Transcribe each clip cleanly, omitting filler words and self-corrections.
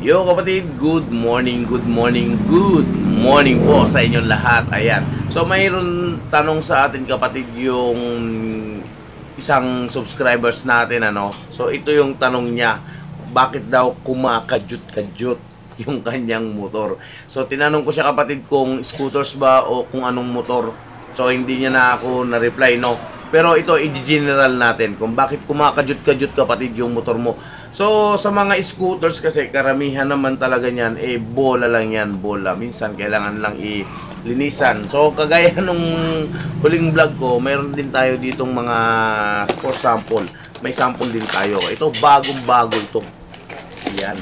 Yo kapatid, good morning, good morning, good morning po sa inyong lahat. Ayan. So mayroon tanong sa atin kapatid yung isang subscribers natin ano. So ito yung tanong niya. Bakit daw kumakadyot-kadyot yung kanyang motor? So tinanong ko siya kapatid kung scooters ba o kung anong motor. So hindi niya na ako na-reply no. Pero ito i-general natin kung bakit kumakadyot-kadyot kapatid yung motor mo. So sa mga scooters kasi karamihan naman talaga niyan bola lang yan, bola. Minsan kailangan lang ilinisan. So kagaya nung huling vlog ko, mayroon din tayo ditong mga for sample. May sample din tayo. Ito bagong-bago ito. Ayan.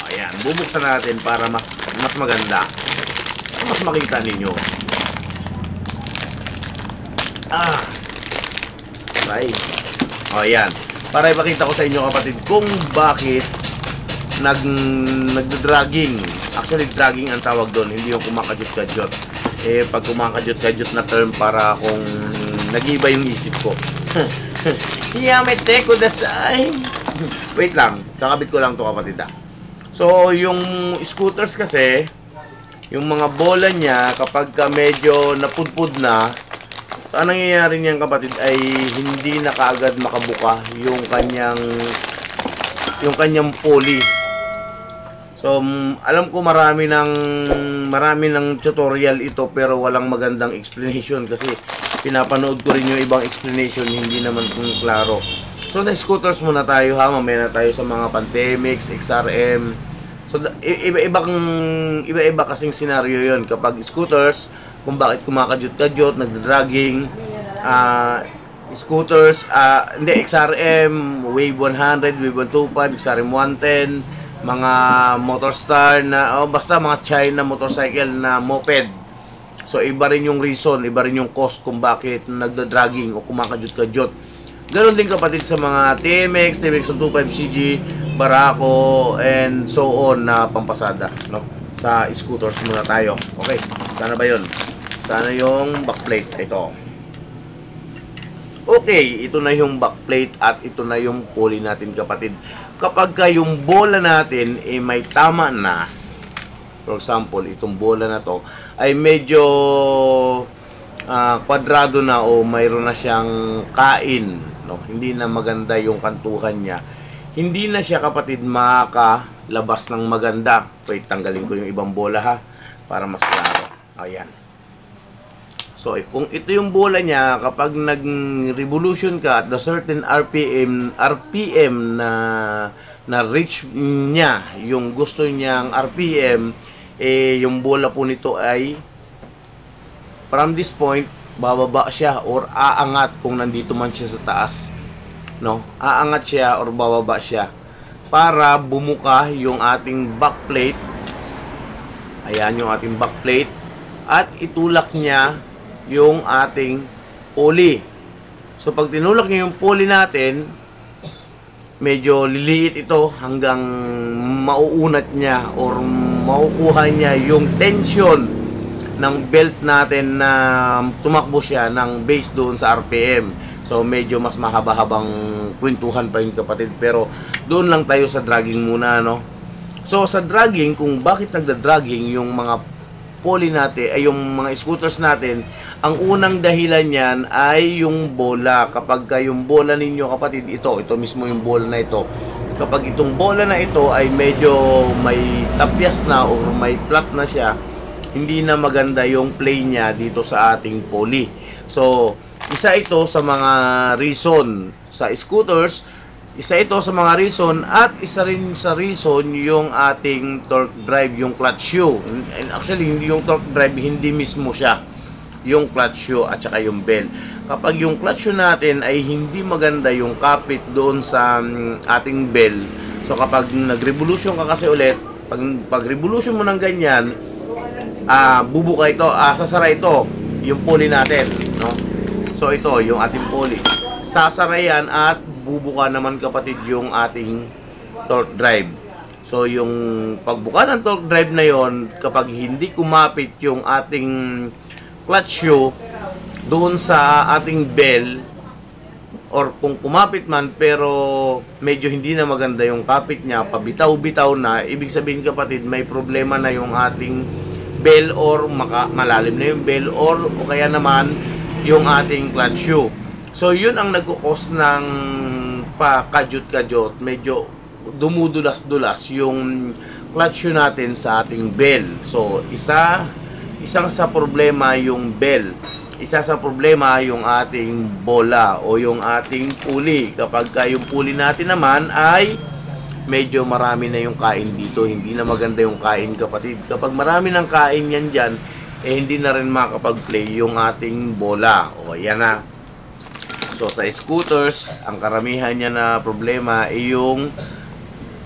Ayan, bubuksan natin para mas maganda. Mas makita ninyo. Right. Ayan. Para ipakita ko sa inyo kapatid kung bakit nagda-dragging. Actually, dragging ang tawag doon. Hindi yung kumakadyot-kadyot. Pag kumakadyot-kadyot na term para kung nag-iba yung isip ko. Yamete ko dasay. Wait lang. Kakabit ko lang to kapatid So, yung scooters kasi, yung mga bola niya, kapag medyo napudpud na, ang nangyayari niyan kapatid ay hindi na kaagad makabuka yung kanyang pulley. So alam ko marami ng tutorial ito pero walang magandang explanation kasi pinapanood ko rin yung ibang explanation, hindi naman kung klaro. So sa scooters muna tayo ha, mamaya na tayo sa mga Pantemix, XRM. So iba-iba kasing scenario yon kapag scooters, kung bakit kumakadyot-kadyot, nagda-dragging, scooters, hindi, XRM, Wave 100, Wave 125, XRM 110, mga Motorstar na, basta mga China motorcycle na moped. So, iba rin yung reason, iba rin yung cost kung bakit nagda-dragging o kumakadyot-kadyot. Ganon din kapatid sa mga TMX, TMX 125cg, Barako, and so on na pampasada, no? Sa scooters muna tayo. Okay, sana ba yun? Sana yung backplate. Ito. Okay, ito na yung backplate at ito na yung pulley natin kapatid. Kapag yung bola natin may tama na, for example, itong bola na to ay medyo kwadrado na o mayroon na siyang kain, no? Hindi na maganda yung kantuhan niya. Hindi na siya kapatid makalabas ng maganda. Wait, tanggalin ko yung ibang bola ha para mas klaro. Ayan. So, kung ito yung bola niya, kapag nag-revolution ka at the certain RPM na reach niya, yung gusto niyang RPM, yung bola po nito ay from this point, bababa siya or aangat kung nandito man siya sa taas. No? Aangat siya or bababa siya para bumuka yung ating backplate. Ayan yung ating backplate at itulak niya yung ating pulley. So pag tinulak niya yung pulley natin, medyo liliit ito hanggang mauunat niya or makukuha niya yung tension ng belt natin na tumakbo siya ng base doon sa RPM. So medyo mas mahaba-habang kwentuhan pa yun kapatid, pero doon lang tayo sa dragging muna, no? So sa dragging, kung bakit nagda-dragging yung mga pulley natin, ay yung mga scooters natin, ang unang dahilan niyan ay yung bola. Kapag yung bola ninyo kapatid, ito mismo yung bola na ito. Kapag itong bola na ito ay medyo may tapyas na o may flat na siya, hindi na maganda yung play niya dito sa ating pulley. So, isa ito sa mga reason sa scooters, isa ito sa mga reason at isa rin sa reason yung ating torque drive, yung clutch shoe. And actually, hindi yung torque drive, hindi mismo siya yung clutch shoe at saka yung bell. Kapag yung clutch shoe natin ay hindi maganda yung kapit doon sa ating bell, so kapag nag-revolution ka kasi ulit, pag revolution mo ng ganyan, bubuka ito, sasara ito yung pulley natin, no? So ito yung ating pulley, sasara yan at bubuka naman kapatid yung ating torque drive. So yung pagbuka ng torque drive na yon, kapag hindi kumapit yung ating clutch shoe doon sa ating bell or kung kumapit man pero medyo hindi na maganda yung kapit niya, pabitaw-bitaw na, ibig sabihin kapatid, may problema na yung ating bell or malalim na yung bell or o kaya naman yung ating clutch shoe. So yun ang nagkukos ng pakajut-kajut, medyo dumudulas-dulas yung clutch shoe natin sa ating bell. So isang sa problema yung bell. Isa sa problema yung ating bola o yung ating pulley. Kapag yung pulley natin naman ay medyo marami na yung kain dito, hindi na maganda yung kain kapatid. Kapag marami ng kain yan dyan, hindi na rin makapag-play yung ating bola. O yan na. So sa scooters, ang karamihan niya na problema ay yung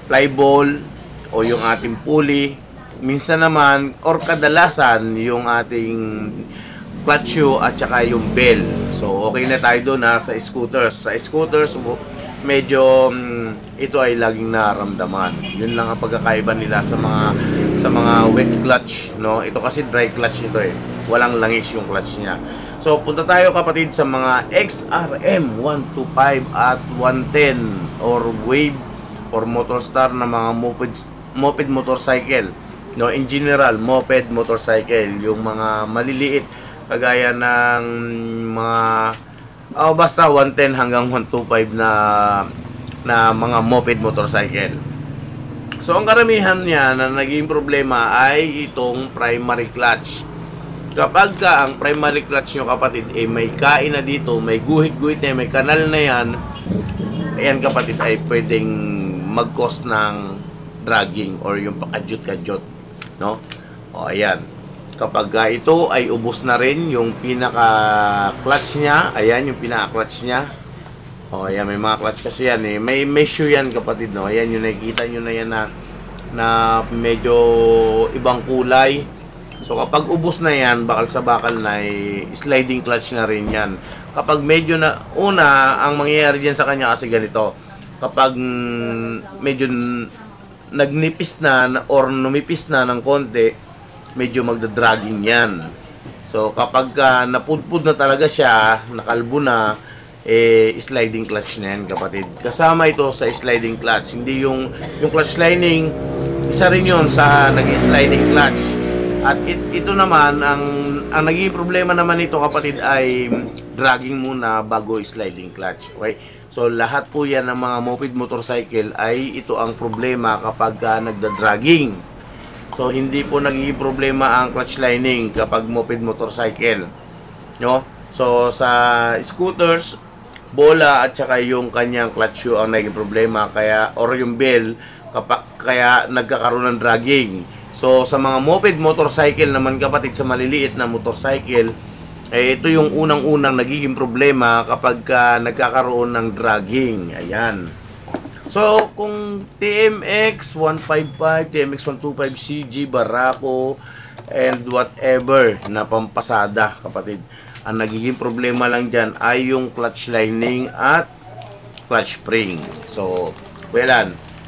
fly ball o yung ating pulley. Minsan naman or kadalasan yung ating clutch shoe at saka yung bell. So okay na tayo doon sa scooters. Sa scooters medyo ito ay laging naramdaman. Yun lang ang pagkakaiba nila sa mga wet clutch, no? Ito kasi dry clutch ito eh. Walang langis yung clutch niya. So punta tayo kapatid sa mga XRM 125 at 110 or Wave or Motorstar na mga moped motorcycle, no? In general, moped motorcycle, yung mga maliliit kagaya ng mga basta 110 hanggang 125 na mga moped motorcycle. So ang karamihan niya na naging problema ay itong primary clutch. Kapag ang primary clutch nyo kapatid may kain na dito, may guhit-guhit na, may kanal na yan, ayan kapatid ay pwedeng mag-cause ng dragging or yung pakajut-kajut, no? O ayan. Kapag ito ay ubos na rin yung pinaka-clutch niya, ayan yung pinaka-clutch niya. O ayan, may mga clutch kasi yan eh. May shoe yan kapatid, no? Ayan yung nakikita nyo na yan na medyo ibang kulay. So kapag ubos na yan, bakal sa bakal na sliding clutch na rin yan. Kapag medyo na, ang mangyayari dyan sa kanya kasi ganito. Kapag medyo nagnipis na or numipis na ng konti, medyo magda-dragging yan. So kapag napudpud na talaga siya, nakalbo na, sliding clutch na yan kapatid. Kasama ito sa sliding clutch. Hindi yung clutch lining, isa rin yun sa nag-sliding clutch. At ito naman, ang naging problema naman ito kapatid ay dragging muna bago sliding clutch. Okay? So lahat po yan ng mga moped motorcycle ay ito ang problema kapag nagda-dragging. So hindi po nagiging problema ang clutch lining kapag moped motorcycle, no? So sa scooters, bola at saka yung kanyang clutch shoe ang naging problema, kaya or yung bell kaya nagkakaroon ng dragging. So sa mga moped motorcycle naman kapatid, sa maliliit na motorcycle, ito yung unang-unang nagiging problema kapag nagkakaroon ng dragging. Ayan. So, kung TMX 155, TMX 125, CG, Barako, and whatever na pampasada, kapatid, ang nagiging problema lang dyan ay yung clutch lining at clutch spring. So,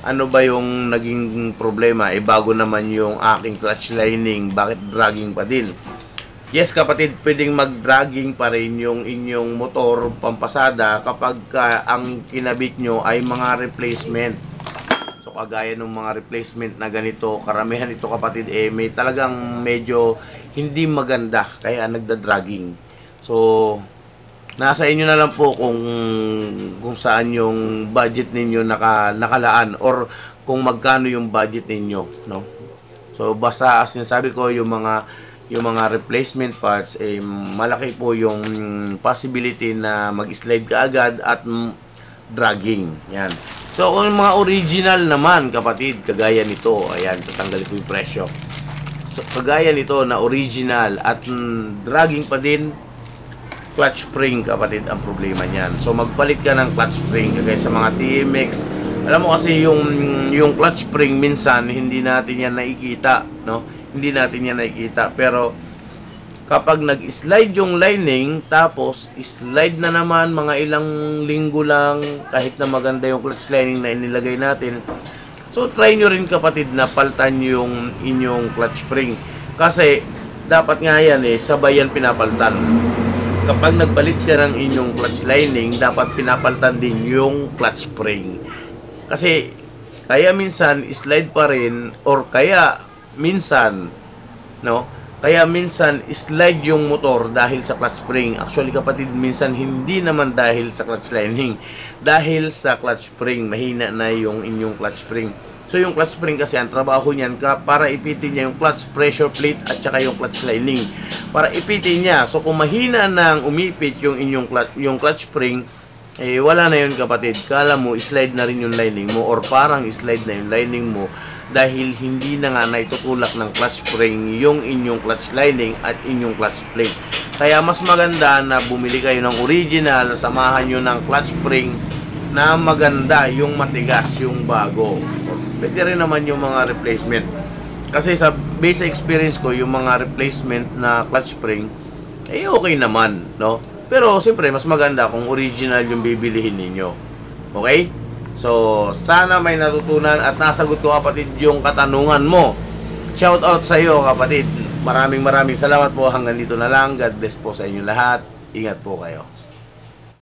ano ba yung naging problema? Bago naman yung aking clutch lining, bakit dragging pa din? Yes kapatid, pwedeng mag-dragging pa rin yung inyong motor pampasada kapag ang kinabit nyo ay mga replacement. So kagaya ng mga replacement na ganito, karamihan ito kapatid may talagang medyo hindi maganda kaya nagda-dragging. So nasa inyo na lang po kung saan yung budget ninyo nakalaan or kung magkano yung budget ninyo, no? So basta sinasabi ko yung mga replacement parts malaki po yung possibility na mag-slide kaagad at dragging. Yan. So kung mga original naman kapatid, kagaya nito, ayan, tatanggalin ko yung presyo. So, kagaya nito na original at dragging pa din, clutch spring kapatid ang problema niyan. So magpalit ka ng clutch spring kagaya sa mga TMX. Alam mo kasi yung clutch spring minsan hindi natin yan nakikita, no? Hindi natin yan nakikita, pero kapag nag-slide yung lining tapos slide na naman mga ilang linggo lang, kahit na maganda yung clutch lining na inilagay natin, so try nyo rin kapatid na paltan yung inyong clutch spring, kasi dapat nga yan sabay yan pinapaltan. kapag nagpalit ka ng inyong clutch lining, dapat pinapalitan din yung clutch spring. Kasi kaya minsan slide pa rin, or kaya minsan slide yung motor dahil sa clutch spring. Actually kapatid, minsan hindi naman dahil sa clutch lining, dahil sa clutch spring. Mahina na yung inyong clutch spring. So yung clutch spring kasi ang trabaho niyan para ipitin niya yung clutch pressure plate at saka yung clutch lining. Para ipitin niya. So kung mahina nang umipit yung inyong clutch spring, wala na yun kapatid. Kala mo slide na rin yung lining mo, or parang slide na yung lining mo dahil hindi na nga naitutulak ng clutch spring yung inyong clutch lining at inyong clutch plate. Kaya mas maganda na bumili kayo ng original, samahan nyo ng clutch spring na maganda, yung matigas, yung bago. Pwede rin naman yung mga replacement. Kasi sa base experience ko, yung mga replacement na clutch spring, okay naman, no? Pero siyempre, mas maganda kung original yung bibilihin ninyo. Okay? So, sana may natutunan at nasagot ko kapatid yung katanungan mo. Shout out sa iyo kapatid. Maraming salamat po. Hanggang dito na lang. God bless po sa inyo lahat. Ingat po kayo.